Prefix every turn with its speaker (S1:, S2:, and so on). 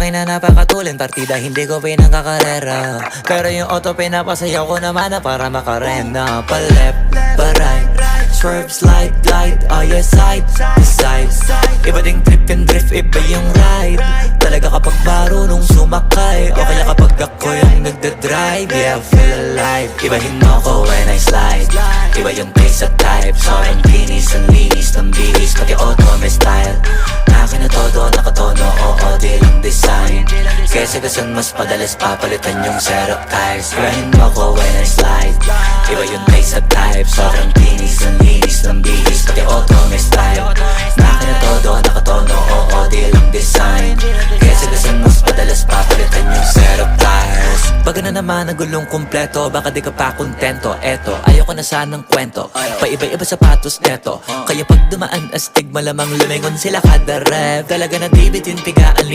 S1: akin na napakatulin, partida hindi ko pinangkakarera. Pero yung auto pinapasayaw ko naman na para makarena. Pa left, pa right, swerve, slide, glide, oh yeah, side to side. Iba ding trip and drift, iba yung ride. Talaga kapag marunong sumakay, o kaya kapag ako yung nagdadrive, yeah, feel alive. Ibahin mo ko when I slide, iba yung pace at type. Sobrang kinis, ang linis ng bihis, pati auto may style. Akin na todo, nakatono, oo, di lang design. Kesa gasan mas padalas papalitan yung setup tires. Ibahin mo ko when I slide, iba yung pace at type. Sobrang kinis, ang linis ng bihis, pati auto may style. Akin na todo, nakatono, oo, di lang design. Kesa gasan mas padalas papalitan yung setup tires. Pag na naman ang gulong kumpleto, baka di ka pa kontento. Eto, ayoko na sanang kwento, paiba-iba sapatos neto. Kaya pag dumaan astig, malamang lumingon sila kada rep. Talaga na David yung pigaan.